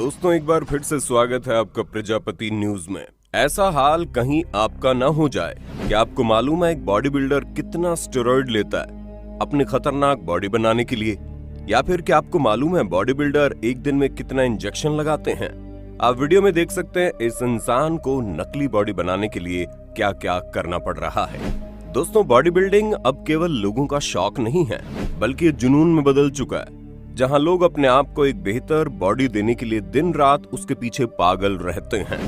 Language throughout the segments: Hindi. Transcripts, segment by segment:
दोस्तों एक बार फिर से स्वागत है आपका प्रजापति न्यूज में। ऐसा हाल कहीं आपका ना हो जाए कि आपको मालूम है एक बॉडी बिल्डर कितना स्टेरॉइड लेता है अपने खतरनाक बॉडी बनाने के लिए, या फिर क्या आपको मालूम है बॉडी बिल्डर एक दिन में कितना इंजेक्शन लगाते हैं। आप वीडियो में देख सकते हैं इस इंसान को नकली बॉडी बनाने के लिए क्या क्या करना पड़ रहा है। दोस्तों बॉडी बिल्डिंग अब केवल लोगों का शौक नहीं है बल्कि जुनून में बदल चुका है, जहां लोग अपने आप को एक बेहतर बॉडी देने के लिए दिन रात उसके पीछे पागल रहते हैं।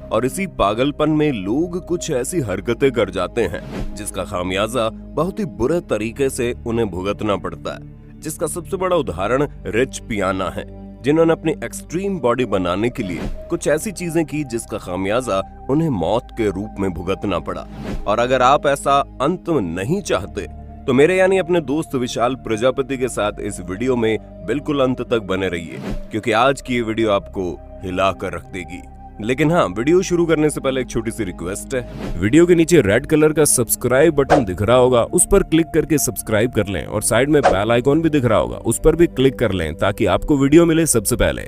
और इसी पागलपन में लोग कुछ ऐसी हरकतें कर जाते हैं जिसका खामियाजा बहुत ही बुरे तरीके से उन्हें भुगतना पड़ता है, जिसका सबसे बड़ा उदाहरण रिच पियाना है, जिन्होंने अपनी एक्सट्रीम बॉडी बनाने के लिए कुछ ऐसी चीजें की जिसका खामियाजा उन्हें मौत के रूप में भुगतना पड़ा। और अगर आप ऐसा अंत नहीं चाहते तो मेरे यानी अपने दोस्त विशाल प्रजापति के साथ इस वीडियो में बिल्कुल अंत तक बने रहिए, क्योंकि आज की ये वीडियो आपको हिला कर रख देगी। लेकिन हाँ, वीडियो शुरू करने से पहले एक छोटी सी रिक्वेस्ट है। वीडियो के नीचे रेड कलर का सब्सक्राइब बटन दिख रहा होगा, उस पर क्लिक करके सब्सक्राइब कर लें, और साइड में बेल आइकॉन भी दिख रहा होगा, उस पर भी क्लिक कर लें ताकि आपको वीडियो मिले सबसे पहले।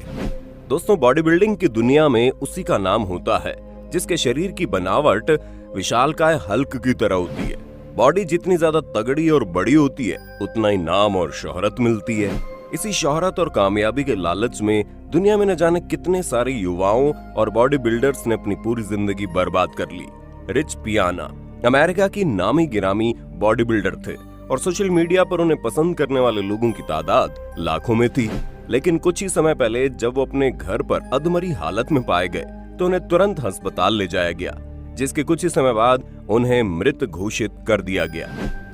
दोस्तों बॉडी बिल्डिंग की दुनिया में उसी का नाम होता है जिसके शरीर की बनावट विशालकाय हल्क की तरह होती है। बॉडी जितनी ज्यादा तगड़ी और बड़ी होती है उतना ही नाम और शोहरत मिलती है। इसी शोहरत और कामयाबी के लालच में दुनिया में न जाने कितने सारे युवाओं और बॉडी बिल्डर्स ने अपनी पूरी जिंदगी बर्बाद कर ली। रिच पियाना अमेरिका की नामी गिरामी बॉडी बिल्डर थे और सोशल मीडिया पर उन्हें पसंद करने वाले लोगों की तादाद लाखों में थी। लेकिन कुछ ही समय पहले जब वो अपने घर पर अधमरी हालत में पाए गए तो उन्हें तुरंत अस्पताल ले जाया गया, जिसके कुछ ही समय बाद उन्हें मृत घोषित कर दिया गया।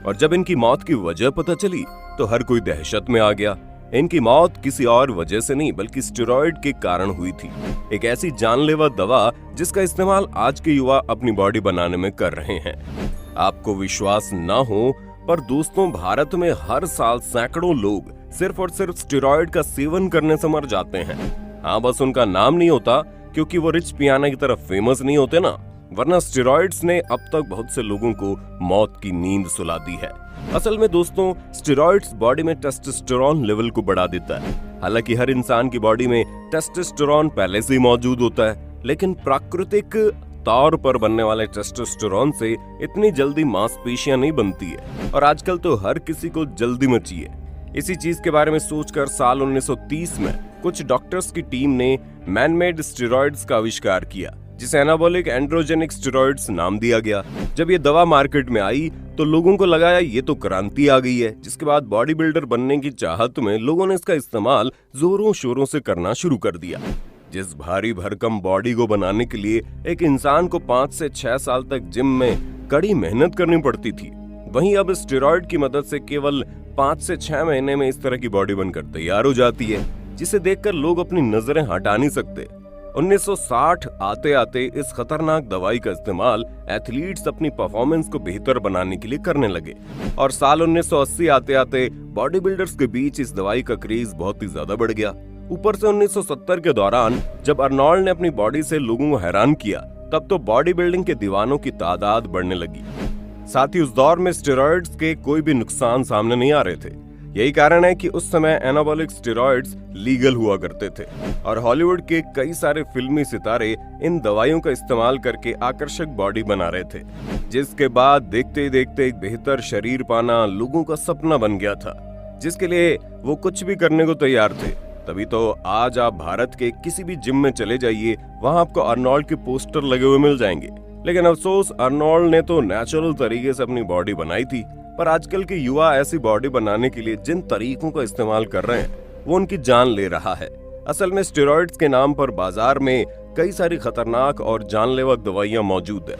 और जब इनकी मौत की वजह पता चली तो हर कोई दहशत में आ गया। इनकी मौत किसी और वजह से नहीं बल्कि स्टेरॉइड के कारण हुई थी, एक ऐसी जानलेवा दवा जिसका इस्तेमाल आज के युवा अपनी बॉडी बनाने में कर रहे हैं। आपको विश्वास न हो पर दोस्तों भारत में हर साल सैकड़ों लोग सिर्फ और सिर्फ स्टेरॉइड का सेवन करने से मर जाते हैं। हाँ, बस उनका नाम नहीं होता क्योंकि वो रिच पियाना की तरफ फेमस नहीं होते ना, वरना स्टेरॉइड्स ने अब तक बहुत से लोगों को मौत की नींद सुला दी है। असल में दोस्तों स्टेरॉइड्स बॉडी में टेस्टोस्टेरोन लेवल को बढ़ा देता है। हालांकि हर इंसान की बॉडी में टेस्टोस्टेरोन पहले से ही मौजूद होता है, लेकिन प्राकृतिक तौर पर बनने वाले टेस्टोस्टेरोन से इतनी जल्दी मांसपेशियां नहीं बनती है, और आजकल तो हर किसी को जल्दी मची है। इसी चीज के बारे में सोचकर साल 1930 में कुछ डॉक्टर्स की टीम ने मैन मेड स्टेरॉइड्स का आविष्कार किया, जिसे एनाबॉलिक एंड्रोजेनिक स्टेरॉइड्स नाम दिया गया। जब ये दवा मार्केट में आई तो लोगों को लगा ये तो क्रांति आ गई है, जिसके बाद बॉडी बिल्डर बनने की चाहत में लोगों ने इसका इस्तेमाल जोरों शोरों से करना शुरू कर दिया। जिस भारी भरकम बॉडी को बनाने के लिए एक इंसान को 5 से 6 साल तक जिम में कड़ी मेहनत करनी पड़ती थी, वहीं अब स्टेरॉइड की मदद से केवल 5 से 6 महीने में इस तरह की बॉडी बनकर तैयार हो जाती है, जिसे देखकर लोग अपनी नजरें हटा नहीं सकते। 1960 आते आते इस खतरनाक दवाई का इस्तेमाल एथलीट्स अपनी परफॉर्मेंस को बेहतर बनाने के लिए करने लगे, और साल 1980 आते आते बॉडी बिल्डर्स के बीच इस दवाई का क्रेज बहुत ही ज्यादा बढ़ गया। ऊपर से 1970 के दौरान जब अर्नोल्ड ने अपनी बॉडी से लोगों को हैरान किया, तब तो बॉडी बिल्डिंग के दीवानों की तादाद बढ़ने लगी। साथ ही उस दौर में स्टेरॉइड्स के कोई भी नुकसान सामने नहीं आ रहे थे। यही कारण है कि उस समय एनाबॉलिक स्टेरॉइड्स लीगल हुआ करते थे, और हॉलीवुड के कई सारे फिल्मी सितारे इन दवाइयों का इस्तेमाल करके आकर्षक बॉडी बना रहे थे, जिसके बाद देखते ही देखते एक बेहतर शरीर पाना लोगों का सपना बन गया था, जिसके लिए वो कुछ भी करने को तैयार थे। तभी तो आज आप भारत के किसी भी जिम में चले जाइए, वहां आपको अर्नोल्ड के पोस्टर लगे हुए मिल जाएंगे। लेकिन अफसोस अर्नोल्ड ने तो नेचुरल तरीके से अपनी बॉडी बनाई थी, पर आजकल के युवा ऐसी बॉडी बनाने के लिए जिन तरीकों का इस्तेमाल कर रहे हैं वो उनकी जान ले रहा है। असल में स्टेरॉइड्स के नाम पर बाजार में कई सारी खतरनाक और जानलेवा दवाइयां मौजूद है,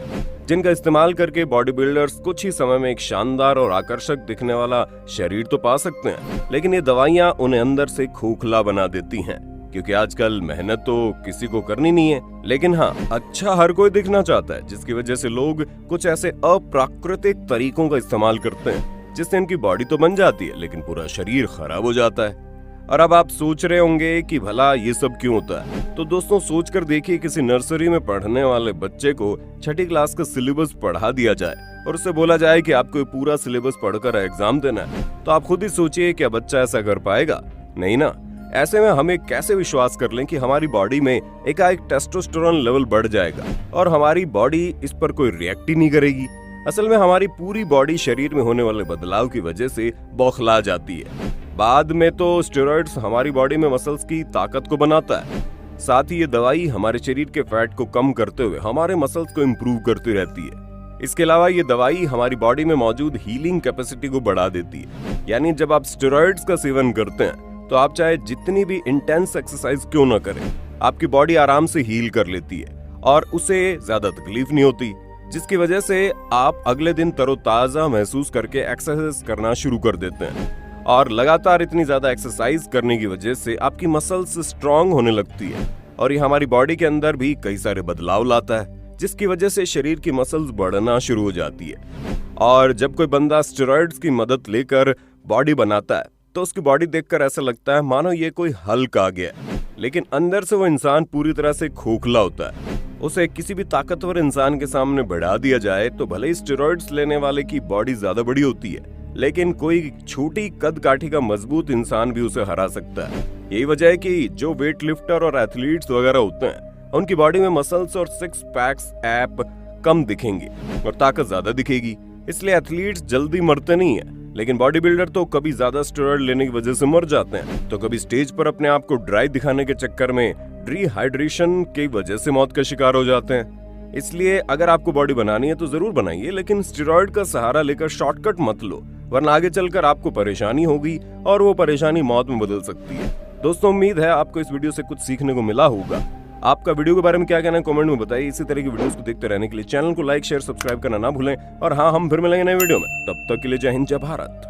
जिनका इस्तेमाल करके बॉडी बिल्डर्स कुछ ही समय में एक शानदार और आकर्षक दिखने वाला शरीर तो पा सकते हैं, लेकिन ये दवाइयां उन्हें अंदर से खोखला बना देती हैं, क्योंकि आजकल मेहनत तो किसी को करनी नहीं है, लेकिन हाँ अच्छा हर कोई दिखना चाहता है, जिसकी वजह से लोग कुछ ऐसे अप्राकृतिक तरीकों का इस्तेमाल करते हैं जिससे इनकी बॉडी तो बन जाती है लेकिन पूरा शरीर खराब हो जाता है। और अब आप सोच रहे होंगे कि भला ये सब क्यों होता है, तो दोस्तों सोच कर देखिए, किसी नर्सरी में पढ़ने वाले बच्चे को 6ठी क्लास का सिलेबस पढ़ा दिया जाए और उससे बोला जाए कि आपको पूरा सिलेबस पढ़कर एग्जाम देना है, तो आप खुद ही सोचिए क्या बच्चा ऐसा कर पाएगा? नहीं ना। ऐसे में हमें कैसे विश्वास कर लें कि हमारी बॉडी में एकाएक टेस्टोस्टेरोन लेवल बढ़ जाएगा और हमारी बॉडी इस पर कोई रिएक्ट ही नहीं करेगी। असल में हमारी पूरी बॉडी शरीर में होने वाले बदलाव की वजह से बौखला जाती है। बाद में तो स्टेरॉइड्स हमारी बॉडी में मसल्स की ताकत को बनाता है, साथ ही ये दवाई हमारे शरीर के फैट को कम करते हुए हमारे मसल्स को इम्प्रूव करती रहती है। इसके अलावा ये दवाई हमारी बॉडी में मौजूद हीलिंग कैपेसिटी को बढ़ा देती है। यानी जब आप स्टेरॉइड्स का सेवन करते हैं तो आप चाहे जितनी भी इंटेंस एक्सरसाइज क्यों न करें, आपकी बॉडी आराम से हील कर लेती है और उसे ज्यादा तकलीफ नहीं होती, जिसकी वजह से आप अगले दिन तरोताजा महसूस करके एक्सरसाइज करना शुरू कर देते हैं। और लगातार इतनी ज्यादा एक्सरसाइज करने की वजह से आपकी मसल्स स्ट्रांग होने लगती है और ये हमारी बॉडी के अंदर भी कई सारे बदलाव लाता है, जिसकी वजह से शरीर की मसल्स बढ़ना शुरू हो जाती है। और जब कोई बंदा स्टेरॉइड्स की मदद लेकर बॉडी बनाता है तो उसकी बॉडी देखकर ऐसा लगता है मानो ये कोई हल्क आ गया, लेकिन अंदर से वो इंसान पूरी तरह से खोखला होता है। उसे किसी भी ताकतवर इंसान के सामने बढ़ा दिया जाए तो भले ही स्टेरॉइड्स लेने वाले की बॉडी ज्यादा बड़ी होती है, लेकिन कोई छोटी कद काठी का मजबूत इंसान भी उसे हरा सकता है। यही वजह है कि जो वेट लिफ्टर और एथलीट्स वगैरह होते हैं उनकी बॉडी में मसल्स और सिक्स पैक्स ऐप कम दिखेंगे और ताकत ज्यादा दिखेगी, इसलिए एथलीट्स जल्दी मरते नहीं है। लेकिन बॉडी बिल्डर तो कभी ज्यादा स्टेरॉइड लेने की वजह से मर जाते हैं, तो कभी स्टेज पर अपने आप को ड्राई दिखाने के चक्कर में डिहाइड्रेशन की वजह से मौत का शिकार हो जाते हैं। इसलिए अगर आपको बॉडी बनानी है तो जरूर बनाइए, लेकिन स्टेरॉइड का सहारा लेकर शॉर्टकट मत लो, वरना आगे चलकर आपको परेशानी होगी और वो परेशानी मौत में बदल सकती है। दोस्तों, उम्मीद है आपको इस वीडियो से कुछ सीखने को मिला होगा। आपका वीडियो के बारे में क्या कहना है कमेंट में बताइए। इसी तरह की वीडियोस को देखते रहने के लिए चैनल को लाइक, शेयर, सब्सक्राइब करना ना भूलें। और हाँ, हम फिर मिलेंगे नए वीडियो में, तब तक के लिए जय हिंद, जय भारत।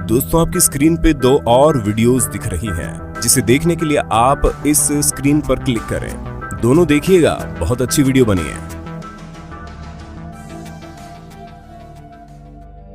दोस्तों, आपकी स्क्रीन पे 2 और वीडियोस दिख रही हैं, जिसे देखने के लिए आप इस स्क्रीन पर क्लिक करें। दोनों देखिएगा, बहुत अच्छी वीडियो बनी है।